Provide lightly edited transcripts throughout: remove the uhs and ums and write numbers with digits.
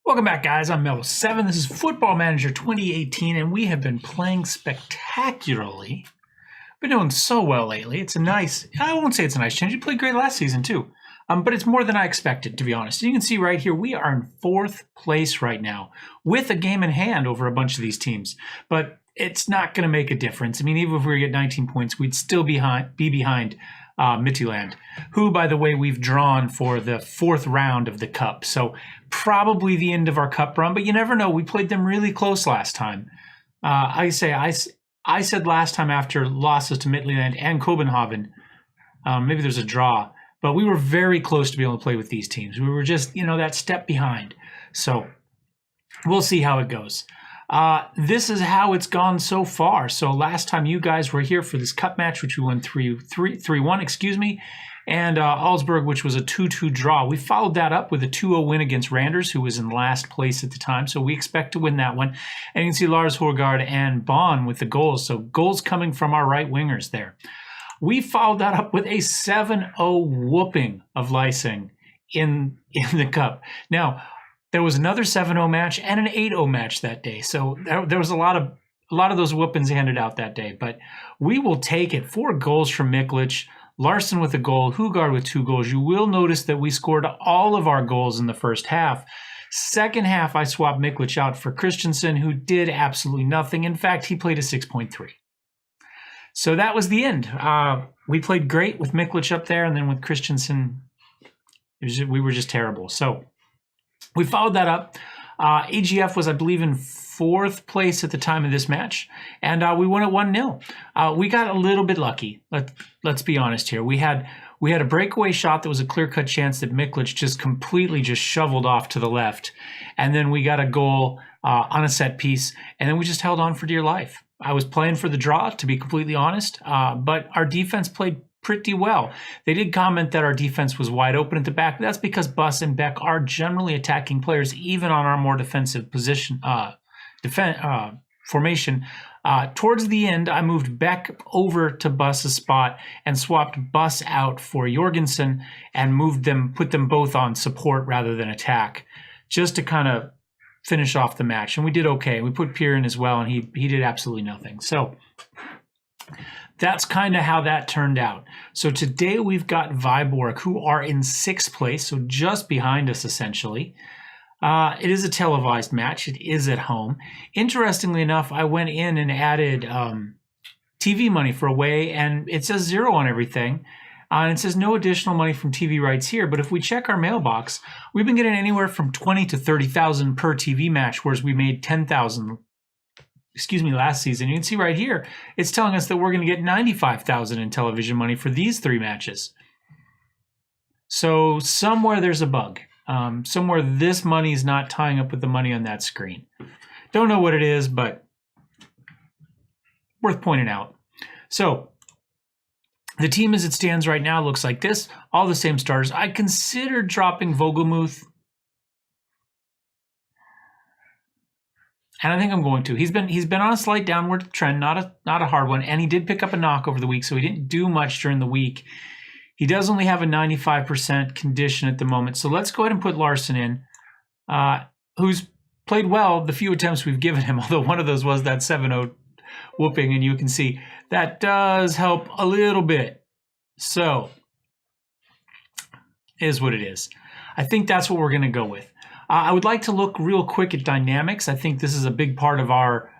Welcome back, guys. I'm Mellowseven. This is Football Manager 2018, and we have been playing spectacularly. Been doing so well lately. It's a nice, I won't say it's a nice change. You played great last season, too. But it's more than I expected, to be honest. You can see right here, we are in 4th place right now with a game in hand over a bunch of these teams. But it's not going to make a difference. I mean, even if we were to get 19 points, we'd still be behind Midtjylland, who, by the way, we've drawn for the 4th round of the Cup. So probably the end of our Cup run, but you never know. We played them really close last time. I said last time after losses to Midtjylland and Copenhagen, maybe there's a draw, but we were very close to be able to play with these teams. We were just, that step behind. So we'll see how it goes. This is how it's gone so far. So last time you guys were here for this cup match, which we won 3-1, and Augsburg, which was a 2-2 draw. We followed that up with a 2-0 win against Randers, who was in last place at the time. So we expect to win that one. And you can see Lars Horgaard and Bonn with the goals. So goals coming from our right wingers there. We followed that up with a 7-0 whooping of Leising in the cup. Now, there was another 7-0 match and an 8-0 match that day. So there was a lot of those whoopings handed out that day. But we will take it. 4 goals from Miklic, Larson with a goal, Hugard with 2 goals. You will notice that we scored all of our goals in the first half. Second half, I swapped Miklic out for Christensen, who did absolutely nothing. In fact, he played a 6.3. So that was the end. We played great with Miklic up there, and then with Christensen, we were just terrible. So we followed that up. AGF was, I believe, in 4th place at the time of this match, and we won at 1-0. We got a little bit lucky. Let's be honest here. We had a breakaway shot that was a clear-cut chance that Miklic just completely shoveled off to the left, and then we got a goal on a set piece, and then we just held on for dear life. I was playing for the draw, to be completely honest, but our defense played pretty well. They did comment that our defense was wide open at the back. That's because Buss and Beck are generally attacking players, even on our more defensive position formation. Towards the end, I moved Beck over to Buss's spot and swapped Buss out for Jorgensen and put them both on support rather than attack, just to kind of finish off the match. And we did okay. We put Pierre in as well, and he did absolutely nothing. So that's kind of how that turned out. So today we've got Viborg, who are in 6th place, so just behind us essentially. It is a televised match. It is at home. Interestingly enough, I went in and added TV money for away, and it says 0 on everything. And it says no additional money from TV rights here. But if we check our mailbox, we've been getting anywhere from 20 to 30,000 per TV match, whereas we made 10,000 last season. You can see right here, it's telling us that we're going to get 95,000 in television money for these 3 matches. So somewhere there's a bug. Somewhere this money is not tying up with the money on that screen. Don't know what it is, but worth pointing out. So the team as it stands right now looks like this. All the same starters. I considered dropping Vogelmuth, and I think I'm going to. He's been on a slight downward trend, not a hard one, and he did pick up a knock over the week, so he didn't do much during the week. He does only have a 95% condition at the moment, so let's go ahead and put Larson in, who's played well the few attempts we've given him, although one of those was that 7-0 whooping, and you can see that does help a little bit. So, is what it is. I think that's what we're going to go with. I would like to look real quick at dynamics. I think this is a big part of our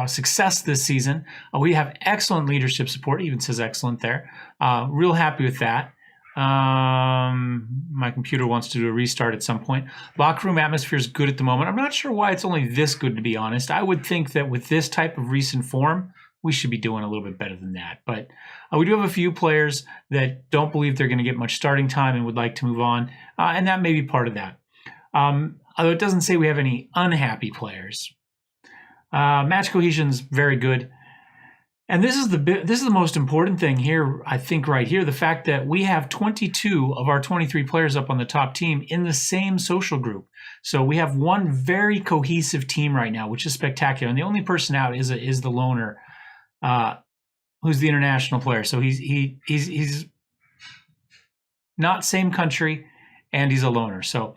success this season. We have excellent leadership support. It even says excellent there. Real happy with that. My computer wants to do a restart at some point. Locker room atmosphere is good at the moment. I'm not sure why it's only this good, to be honest. I would think that with this type of recent form, we should be doing a little bit better than that. But we do have a few players that don't believe they're going to get much starting time and would like to move on, and that may be part of that. Although it doesn't say we have any unhappy players. Match cohesion's very good. And this is the most important thing here, I think, right here, the fact that we have 22 of our 23 players up on the top team in the same social group. So we have one very cohesive team right now, which is spectacular. And the only person out is the loner, who's the international player. So he's not same country, and he's a loner. So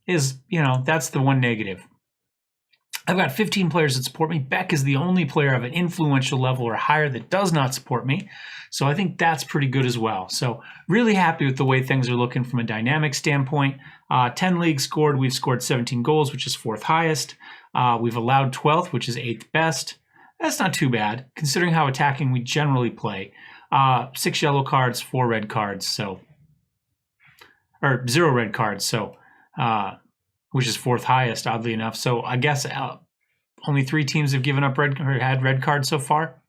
is, that's the one negative. I've got 15 players that support me. Beck is the only player of an influential level or higher that does not support me. So I think that's pretty good as well. So really happy with the way things are looking from a dynamic standpoint. 10 leagues scored. We've scored 17 goals, which is 4th highest. We've allowed 12th, which is 8th best. That's not too bad, considering how attacking we generally play. 6 yellow cards, 4 red cards, or 0 red cards, which is 4th highest, oddly enough. So I guess only 3 teams have given up had red cards so far.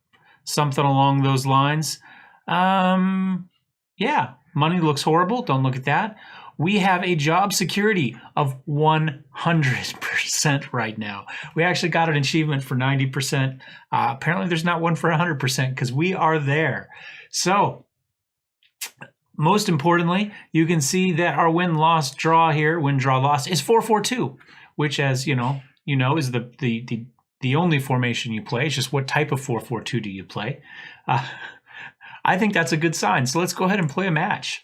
Something along those lines. Yeah, money looks horrible. Don't look at that. We have a job security of 100% right now. We actually got an achievement for 90%. Apparently there's not one for 100% because we are there. So most importantly, you can see that our win-loss draw here, win-draw-loss, is 4-4-2, which, as you know, is the only formation you play. It's just what type of 4-4-2 do you play? I think that's a good sign. So let's go ahead and play a match.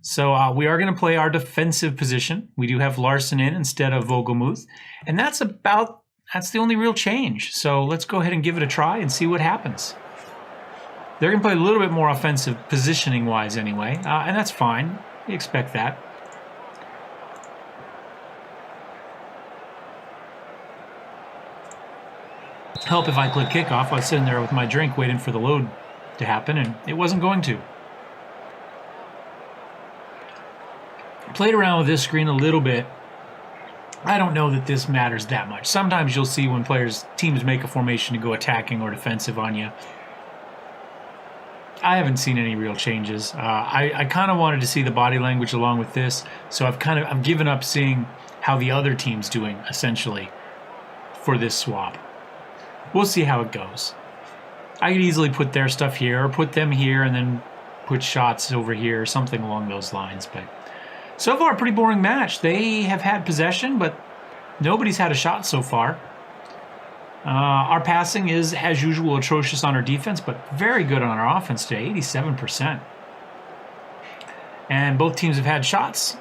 So we are going to play our defensive position. We do have Larson in instead of Vogelmuth, and that's the only real change. So let's go ahead and give it a try and see what happens. They're going to play a little bit more offensive positioning-wise anyway, and that's fine. You expect that. Help if I click kickoff. I was sitting there with my drink waiting for the load to happen, and it wasn't going to. Played around with this screen a little bit. I don't know that this matters that much. Sometimes you'll see when teams make a formation to go attacking or defensive on you. I haven't seen any real changes. I kind of wanted to see the body language along with this, so I've given up seeing how the other team's doing essentially for this swap. We'll see how it goes. I could easily put their stuff here or put them here and then put shots over here or something along those lines. But so far, a pretty boring match. They have had possession, but nobody's had a shot so far. Our passing is, as usual, atrocious on our defense, but very good on our offense today, 87%. And both teams have had shots.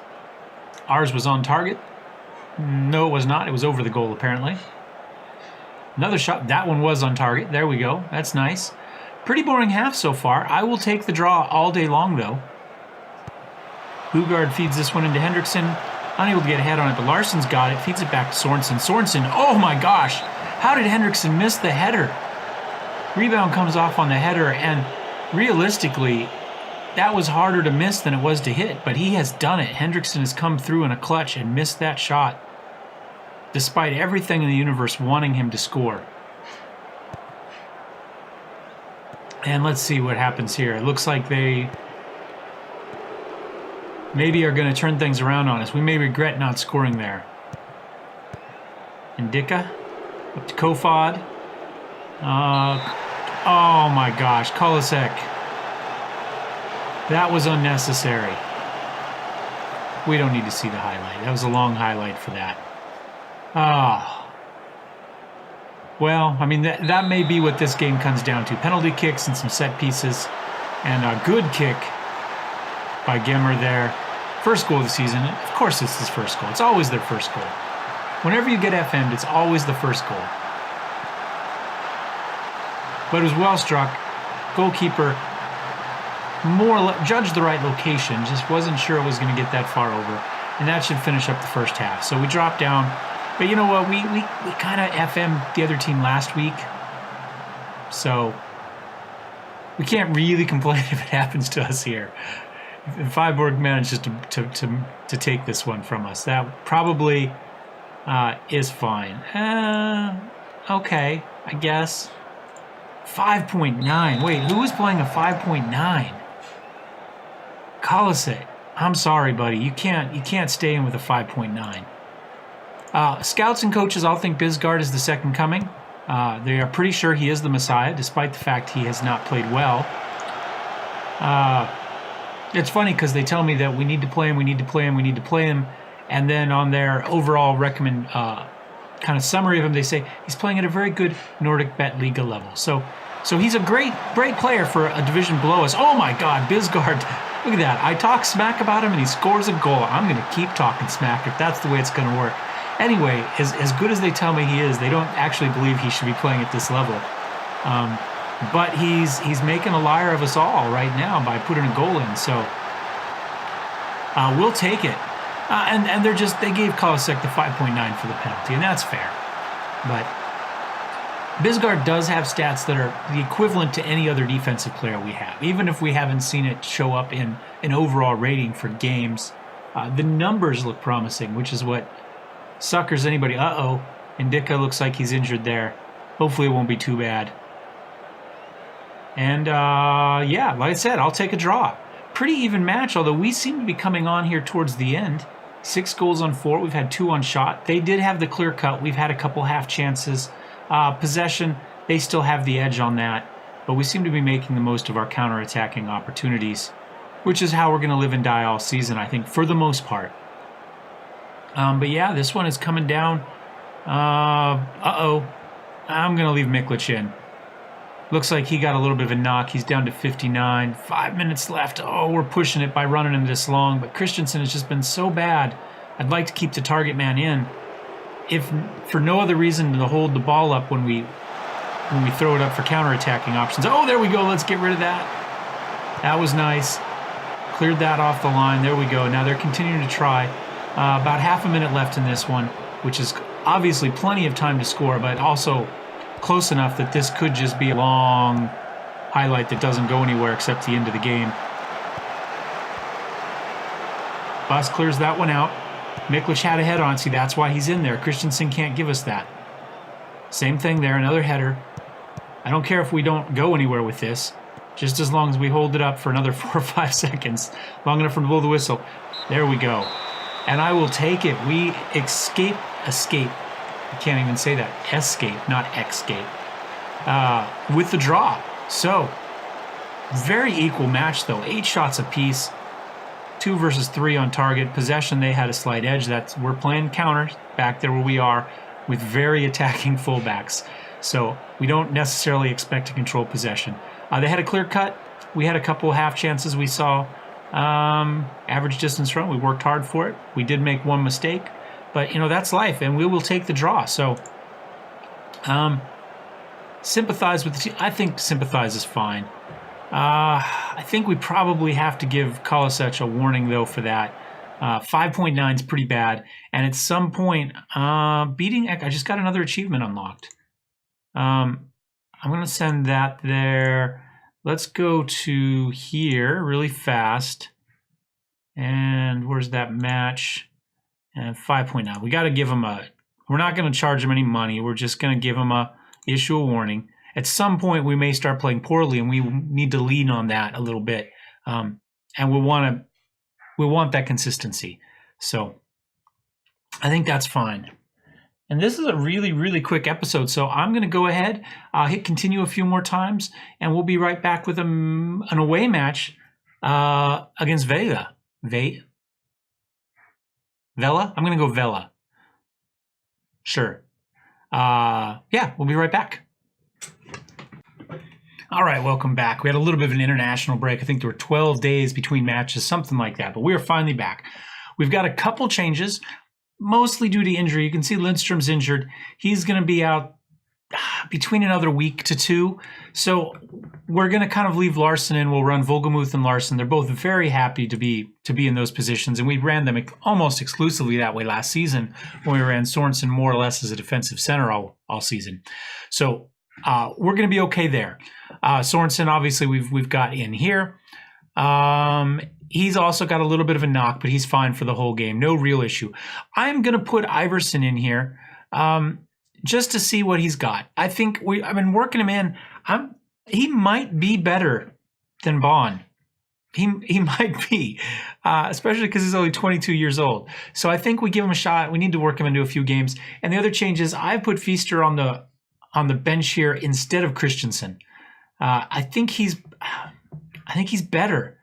Ours was on target. No, it was not. It was over the goal, apparently. Another shot. That one was on target. There we go. That's nice. Pretty boring half so far. I will take the draw all day long, though. Bugard feeds this one into Hendrickson. Unable to get ahead on it, but Larsson's got it. Feeds it back to Sorensen. Sorensen, oh my gosh! How did Hendrickson miss the header? Rebound comes off on the header, and realistically, that was harder to miss than it was to hit, but he has done it. Hendrickson has come through in a clutch and missed that shot, despite everything in the universe wanting him to score. And let's see what happens here. It looks like they maybe are going to turn things around on us. We may regret not scoring there. Indica. Up to Kofod. Oh my gosh, Kolasek. That was unnecessary. We don't need to see the highlight. That was a long highlight for that. Well, I mean, that may be what this game comes down to. Penalty kicks and some set pieces. And a good kick by Gemmer there. First goal of the season. Of course it's his first goal. It's always their first goal. Whenever you get FM'd, it's always the first goal. But it was well struck. Goalkeeper judged the right location, just wasn't sure it was going to get that far over. And that should finish up the first half. So we dropped down. But you know what? We kind of FM'd the other team last week. So we can't really complain if it happens to us here. If Viborg manages to take this one from us, that probably is fine. Okay, I guess. 5.9. Wait, who was playing a 5.9? Kolasek. I'm sorry, buddy. You can't stay in with a 5.9. Scouts and coaches all think Bisgaard is the second coming. They are pretty sure he is the Messiah, despite the fact he has not played well. It's funny because they tell me that we need to play him, and then on their overall kind of summary of him, they say he's playing at a very good Nordic Bet Liga level. So he's a great player for a division below us. Oh my God, Bisgaard Look at that. I talk smack about him and he scores a goal. I'm going to keep talking smack if that's the way it's going to work. Anyway, as good as they tell me he is, they don't actually believe he should be playing at this level. But he's making a liar of us all right now by putting a goal in. So we'll take it. And they gave Kolasek the 5.9 for the penalty, and that's fair. But Bisgaard does have stats that are the equivalent to any other defensive player we have. Even if we haven't seen it show up in an overall rating for games, the numbers look promising, which is what suckers anybody. Indica looks like he's injured there. Hopefully it won't be too bad. And yeah, like I said, I'll take a draw. Pretty even match, although we seem to be coming on here towards the end. 6 goals on 4. We've had 2 on shot. They did have the clear cut. We've had a couple half chances. Possession, they still have the edge on that. But we seem to be making the most of our counterattacking opportunities, which is how we're going to live and die all season, I think, for the most part. But yeah, this one is coming down. I'm going to leave Miklic in. Looks like he got a little bit of a knock. He's down to 59. 5 minutes left. Oh, we're pushing it by running him this long. But Christensen has just been so bad. I'd like to keep the target man in, if for no other reason than to hold the ball up when we throw it up for counterattacking options. Oh, there we go. Let's get rid of that. That was nice. Cleared that off the line. There we go. Now they're continuing to try. About half a minute left in this one, which is obviously plenty of time to score, but also close enough that this could just be a long highlight that doesn't go anywhere except the end of the game. Bus clears that one out. Miklic had a head on. See, that's why he's in there. Christensen can't give us that. Same thing there, another header. I don't care if we don't go anywhere with this, just as long as we hold it up for another 4 or 5 seconds, long enough for to blow the whistle. There we go. And I will take it. We escape. I can't even say that. Escape, not escape. With the draw. So, very equal match though. 8 shots apiece. 2 versus 3 on target. Possession, they had a slight edge. We're playing counter back there where we are with very attacking fullbacks. So, we don't necessarily expect to control possession. They had a clear cut. We had a couple half chances we saw. Average distance run. We worked hard for it. We did make one mistake. But, that's life, and we will take the draw. So, sympathize with the team. I think sympathize is fine. I think we probably have to give Kolasek a warning, though, for that. 5.9 is pretty bad. And at some point, beating Ek, I just got another achievement unlocked. I'm going to send that there. Let's go to here really fast. And where's that match? And 5.9. We got to give him we're not going to charge him any money. We're just going to give him issue a warning. At some point, we may start playing poorly, and we need to lean on that a little bit. And we want that consistency. So I think that's fine. And this is a really, really quick episode. So I'm going to go ahead, hit continue a few more times, and we'll be right back with an away match against Vela. Vela? I'm going to go Vela. Sure. Yeah, we'll be right back. All right, welcome back. We had a little bit of an international break. I think there were 12 days between matches, something like that. But we are finally back. We've got a couple changes, mostly due to injury. You can see Lindstrom's injured. He's going to be out between another week to 2. So we're going to kind of leave Larson in. We'll run Volgemuth and Larson. They're both very happy to be in those positions, and we ran them almost exclusively that way last season when we ran Sorensen more or less as a defensive center all season. So we're going to be okay there. Sorensen, obviously, we've got in here. He's also got a little bit of a knock, but he's fine for the whole game. No real issue. I'm going to put Iverson in here. Just to see what he's got. I think I've been working him in. He might be better than Bond. He might be, especially because he's only 22 years old. So I think we give him a shot. We need to work him into a few games. And the other change is I put Feaster on the bench here instead of Christensen. I think he's better.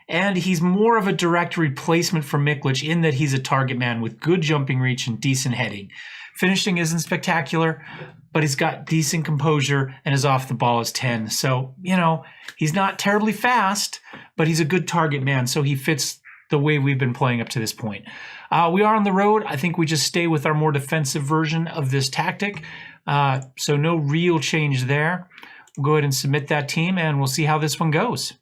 And he's more of a direct replacement for Miklic in that he's a target man with good jumping reach and decent heading. Finishing isn't spectacular, but he's got decent composure and his off the ball is 10. So, he's not terribly fast, but he's a good target man. So he fits the way we've been playing up to this point. We are on the road. I think we just stay with our more defensive version of this tactic. So no real change there. We'll go ahead and submit that team, and we'll see how this one goes.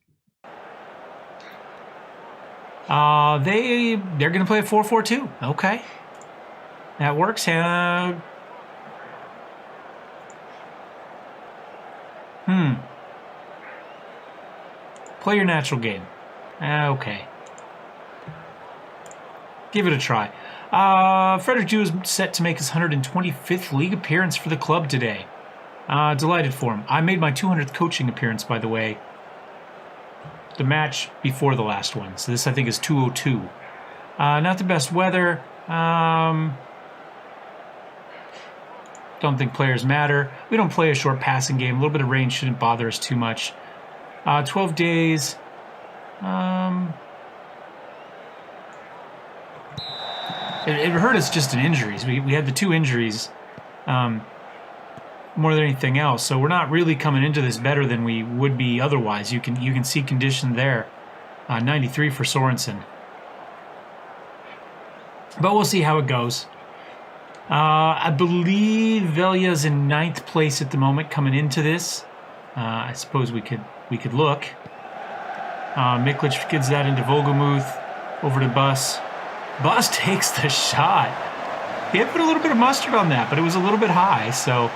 They're going to play a 4-4-2. Okay. That works. Play your natural game. Okay. Give it a try. Frederick Jew is set to make his 125th league appearance for the club today. Delighted for him. I made my 200th coaching appearance, by the way, the match before the last one. So this, I think, is 202. Not the best weather. Don't think players matter. We don't play a short passing game. A little bit of rain shouldn't bother us too much. 12 days. It hurt us just in injuries. We had the 2 injuries more than anything else. So we're not really coming into this better than we would be otherwise. You can see condition there. 93 for Sorensen. But we'll see how it goes. I believe Velya's in 9th place at the moment coming into this. I suppose we could look. Miklic gives that into Vogelmuth. Over to Bus. Bus takes the shot. He had put a little bit of mustard on that, but it was a little bit high, so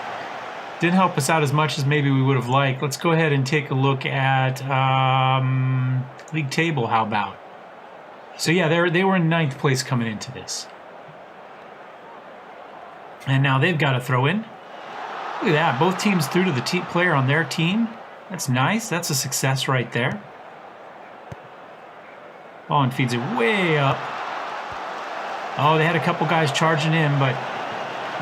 didn't help us out as much as maybe we would have liked. Let's go ahead and take a look at league table. How about? So yeah, they were in 9th place coming into this. And now they've got to throw in. Look at that. Both teams through to the player on their team. That's nice. That's a success right there. Ballin feeds it way up. Oh, they had a couple guys charging in, but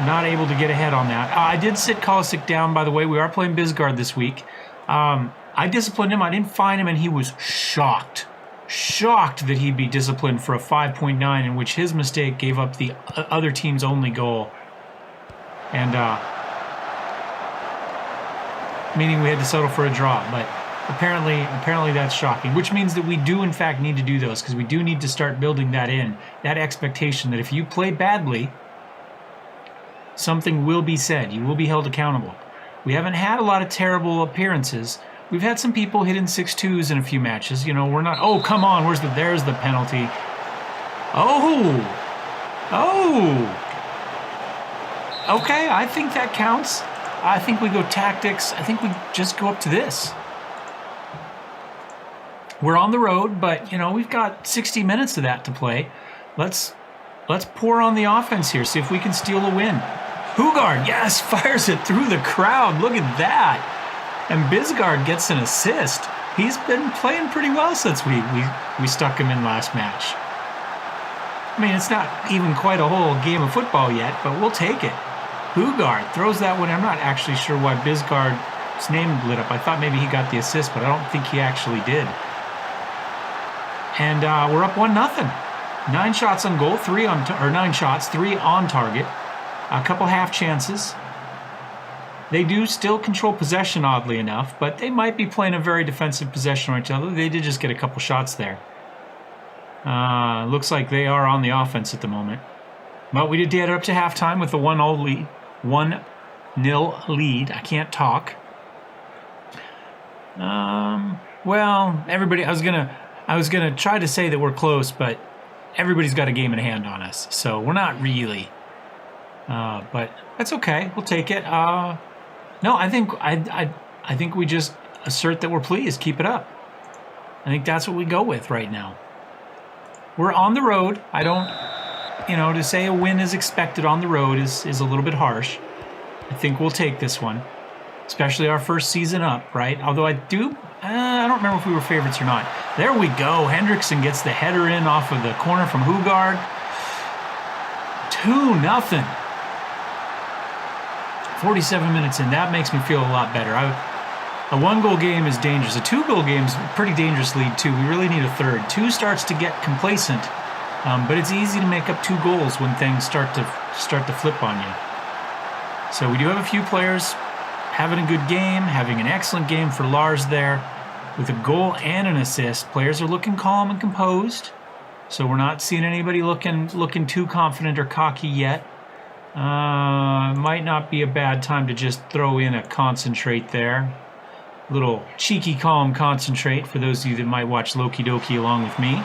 not able to get ahead on that. I did sit Kolosik down, by the way. We are playing Bisgard this week. I disciplined him. I didn't fine him, and he was shocked. Shocked that he'd be disciplined for a 5.9, in which his mistake gave up the other team's only goal. And meaning we had to settle for a draw, but apparently that's shocking, which means that we do in fact need to do those, because we do need to start building that in, that expectation that if you play badly, something will be said. You will be held accountable. We haven't had a lot of terrible appearances. We've had some people hitting 6-2s in a few matches. We're not. Oh, come on! There's the penalty. Oh. Okay, I think that counts. I think we go tactics. I think we just go up to this. We're on the road, but we've got 60 minutes of that to play. Let's pour on the offense here. See if we can steal a win. Hugard, yes, fires it through the crowd. Look at that. And Bisgard gets an assist. He's been playing pretty well since we stuck him in last match. I mean, it's not even quite a whole game of football yet, but we'll take it. Hugard throws that one. I'm not actually sure why Bisgard's name lit up. I thought maybe he got the assist, but I don't think he actually did. And we're up 1-0. 9 shots on goal, 9 shots, 3 on target. A couple half chances. They do still control possession, oddly enough, but they might be playing a very defensive possession right now. They did just get a couple shots there. Looks like they are on the offense at the moment. But we did get up to halftime with a 1-0 lead. 1-0 lead. I can't talk. Well, everybody. I was gonna try to say that we're close, but everybody's got a game in hand on us, so we're not really. But that's okay. We'll take it. No, I think we just assert that we're pleased. Keep it up. I think that's what we go with right now. We're on the road. I don't. To say a win is expected on the road is a little bit harsh. I think we'll take this one, especially our first season up, right? Although I don't remember if we were favorites or not. There we go. Hendrickson gets the header in off of the corner from Hugard. 2-0. 47 minutes in. That makes me feel a lot better. A 1-goal game is dangerous. A 2-goal game is a pretty dangerous lead too. We really need a third. 2 starts to get complacent, but it's easy to make up 2 goals when things start to flip on you. So we do have a few players having a good game, having an excellent game for Lars there, with a goal and an assist. Players are looking calm and composed, so we're not seeing anybody looking too confident or cocky yet. Might not be a bad time to just throw in a concentrate there. Little cheeky, calm concentrate for those of you that might watch Loki Doki along with me.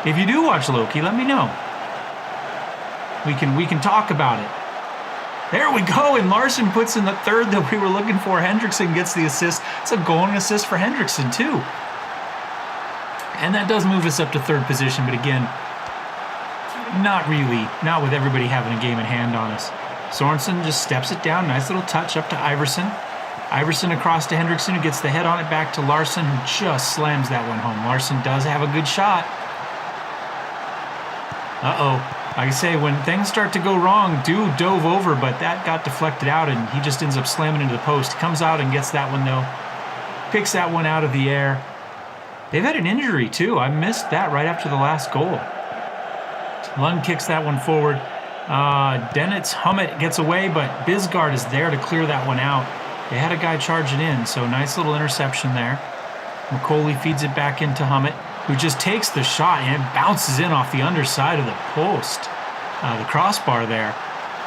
If you do watch Loki, let me know. We can talk about it. There we go, and Larson puts in the third that we were looking for. Hendrickson gets the assist. It's a goal and assist for Hendrickson too. And that does move us up to third position, but again, not really. Not with everybody having a game in hand on us. Sorensen just steps it down. Nice little touch up to Iverson. Iverson across to Hendrickson, who gets the head on it back to Larson, who just slams that one home. Larson does have a good shot. Uh-oh. Like I say, when things start to go wrong, dude dove over, but that got deflected out, and he just ends up slamming into the post. He comes out and gets that one, though. Picks that one out of the air. They've had an injury, too. I missed that right after the last goal. Lund kicks that one forward. Dennett's Hummett gets away, but Bisgaard is there to clear that one out. They had a guy charging in, so nice little interception there. McCauley feeds it back into Hummett, who just takes the shot and it bounces in off the underside of the post. The crossbar there.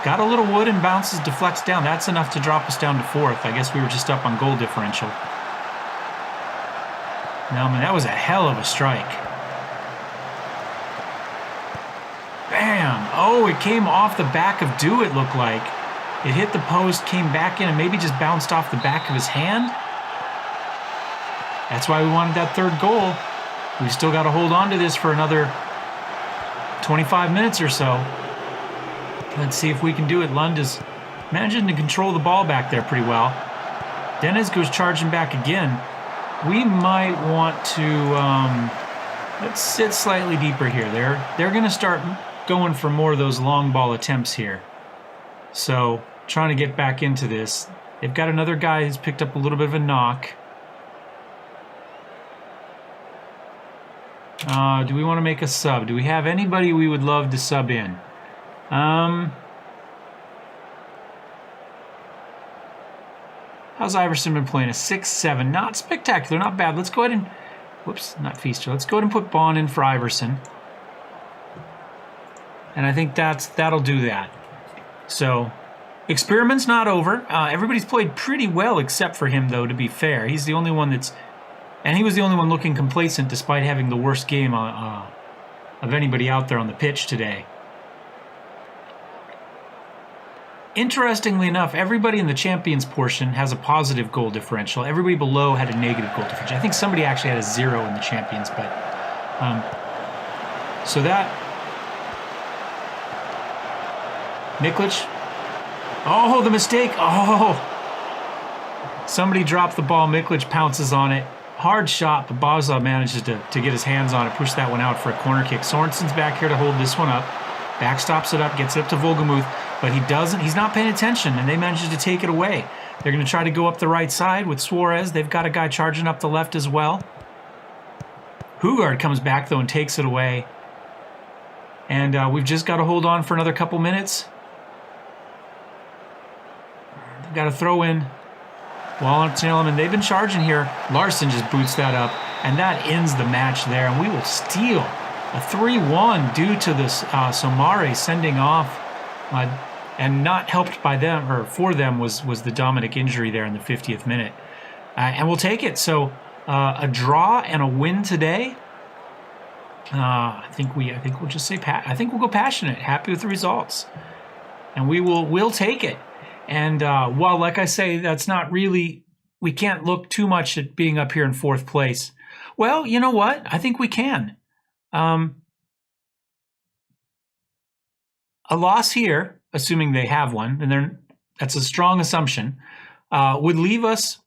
Got a little wood and bounces, deflects down. That's enough to drop us down to fourth. I guess we were just up on goal differential. No, man, that was a hell of a strike. Bam! Oh, it came off the back of Dew, it looked like. It hit the post, came back in, and maybe just bounced off the back of his hand. That's why we wanted that third goal. We've still got to hold on to this for another 25 minutes or so. Let's see if we can do it. Lund is managing to control the ball back there pretty well. Dennis goes charging back again. We might want to let's sit slightly deeper here. They're going to start going for more of those long ball attempts here. So trying to get back into this. They've got another guy who's picked up a little bit of a knock. Do we want to make a sub? Do we have anybody we would love to sub in? How's Iverson been playing? A 6-7. Not spectacular, not bad. Let's go ahead and... Whoops, not Feaster. Let's go ahead and put Bond in for Iverson. And I think that'll do that. So, experiment's not over. Everybody's played pretty well except for him, though, to be fair. He's the only one that's... And he was the only one looking complacent despite having the worst game of anybody out there on the pitch today. Interestingly enough, everybody in the champions portion has a positive goal differential. Everybody below had a negative goal differential. I think somebody actually had a 0 in the champions, but... so that... Niklic. Oh, the mistake. Oh! Somebody dropped the ball. Miklic pounces on it. Hard shot, but Bozov manages to get his hands on it, push that one out for a corner kick. Sorensen's back here to hold this one up. Backstops it up, gets it up to Volgemuth, but he doesn't. He's not paying attention, and they manage to take it away. They're going to try to go up the right side with Suarez. They've got a guy charging up the left as well. Hugard comes back, though, and takes it away. And we've just got to hold on for another couple minutes. They've got to throw in Wallen's Element. They've been charging here. Larson just boots that up, and that ends the match there. And we will steal a 3-1 due to this Somare sending off, and not helped by them, or for them, was the Dominic injury there in the 50th minute. And we'll take it. So a draw and a win today. I think we'll just say I think we'll go passionate, happy with the results, and we'll take it. And while, like I say, that's not really, we can't look too much at being up here in fourth place. Well, you know what? I think we can. A loss here, assuming they have one, and that's a strong assumption, would leave us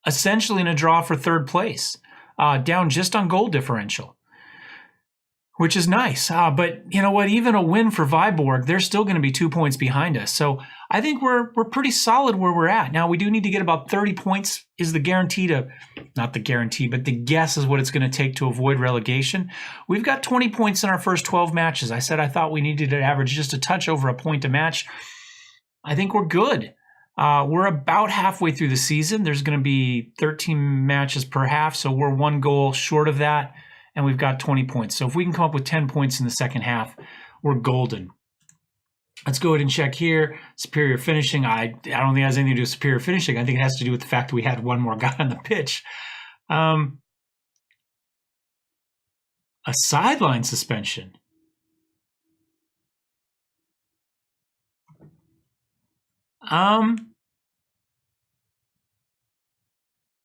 essentially in a draw for third place, down just on goal differential, which is nice. But you know what? Even a win for Viborg, they're still going to be 2 points behind us. So I think we're pretty solid where we're at. Now, we do need to get about 30 points is the guarantee to, not the guarantee, but the guess is what it's going to take to avoid relegation. We've got 20 points in our first 12 matches. I said I thought we needed to average just a touch over a point a match. I think we're good. We're about halfway through the season. There's going to be 13 matches per half, so we're 1 goal short of that, and we've got 20 points. So if we can come up with 10 points in the second half, we're golden. Let's go ahead and check here. Superior finishing. I don't think it has anything to do with superior finishing. I think it has to do with the fact that we had one more guy on the pitch. A sideline suspension. I'm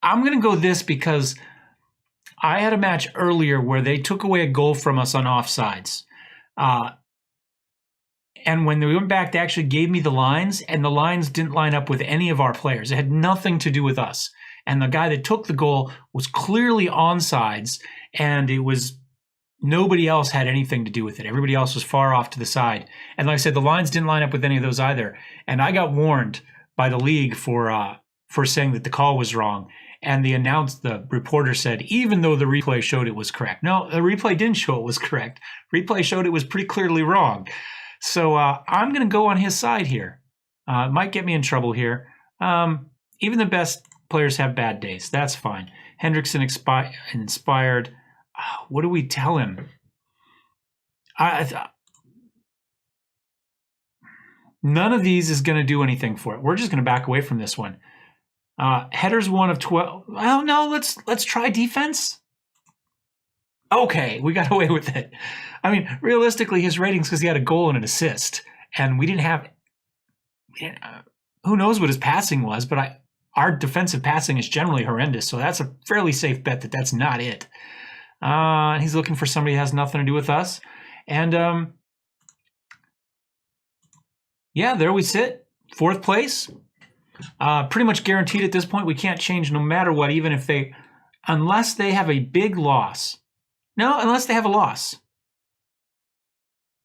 going to go this because I had a match earlier where they took away a goal from us on offsides. And when we went back, they actually gave me the lines, and the lines didn't line up with any of our players. It had nothing to do with us. And the guy that took the goal was clearly onsides, and it was nobody else had anything to do with it. Everybody else was far off to the side. And like I said, the lines didn't line up with any of those either. And I got warned by the league for saying that the call was wrong. And the reporter said, even though the replay showed it was correct. No, the replay didn't show it was correct. Replay showed it was pretty clearly wrong. So I'm going to go on his side here. It might get me in trouble here. Even the best players have bad days. That's fine. Hendrickson inspired. What do we tell him? None of these is going to do anything for it. We're just going to back away from this one. Headers 1 of 12. Well, no, let's try defense. Okay, we got away with it. I mean, realistically, his ratings because he had a goal and an assist, and we didn't have. Who knows what his passing was? But our defensive passing is generally horrendous, so that's a fairly safe bet that that's not it. He's looking for somebody who has nothing to do with us, and yeah, there we sit, 4th place. Pretty much guaranteed at this point. We can't change no matter what, even if unless they have a big loss. No, unless they have a loss.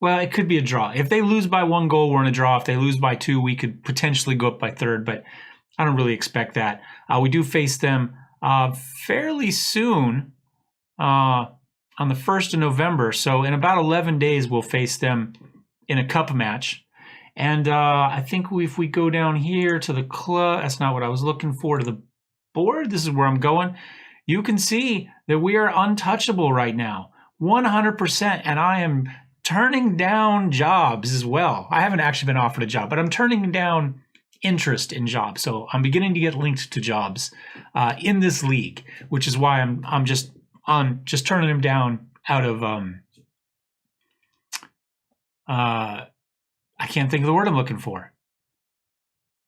Well, it could be a draw. If they lose by 1 goal, we're in a draw. If they lose by 2, we could potentially go up by 3rd, but I don't really expect that. We do face them fairly soon on the 1st of November. So in about 11 days, we'll face them in a cup match. And I think if we go down here to the club, that's not what I was looking for, to the board. This is where I'm going. You can see that we are untouchable right now, 100%. And I am turning down jobs as well. I haven't actually been offered a job, but I'm turning down interest in jobs. So I'm beginning to get linked to jobs in this league, which is why I'm just turning them down out of I can't think of the word I'm looking for.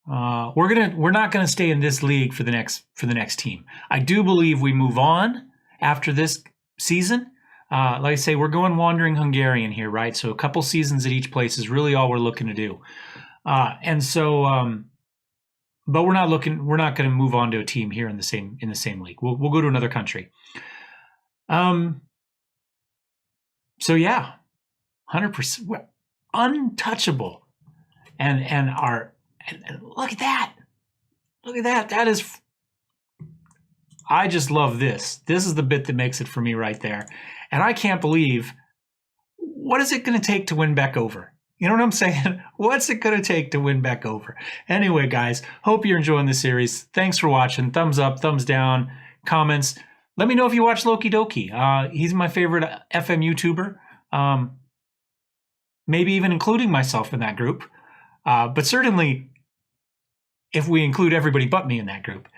We're not gonna stay in this league for the next team. I do believe we move on after this season. Like I say, we're going wandering Hungarian here, right? So a couple seasons at each place is really all we're looking to do. And so, but we're not going to move on to a team here in the same league. We'll go to another country. So yeah, 100%. We're untouchable, and look at that. Look at that. That is. I just love this. This is the bit that makes it for me right there. And I can't believe, what is it going to take to win back over? You know what I'm saying? What's it going to take to win back over? Anyway, guys, hope you're enjoying the series. Thanks for watching. Thumbs up, thumbs down, comments. Let me know if you watch Loki Doki. He's my favorite FM YouTuber. Maybe even including myself in that group. But certainly, if we include everybody but me in that group.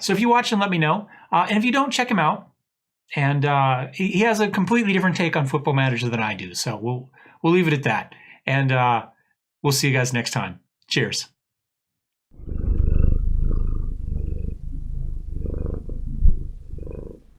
So if you watch him, let me know. And if you don't, check him out. And he has a completely different take on Football Manager than I do. So we'll leave it at that. And we'll see you guys next time. Cheers.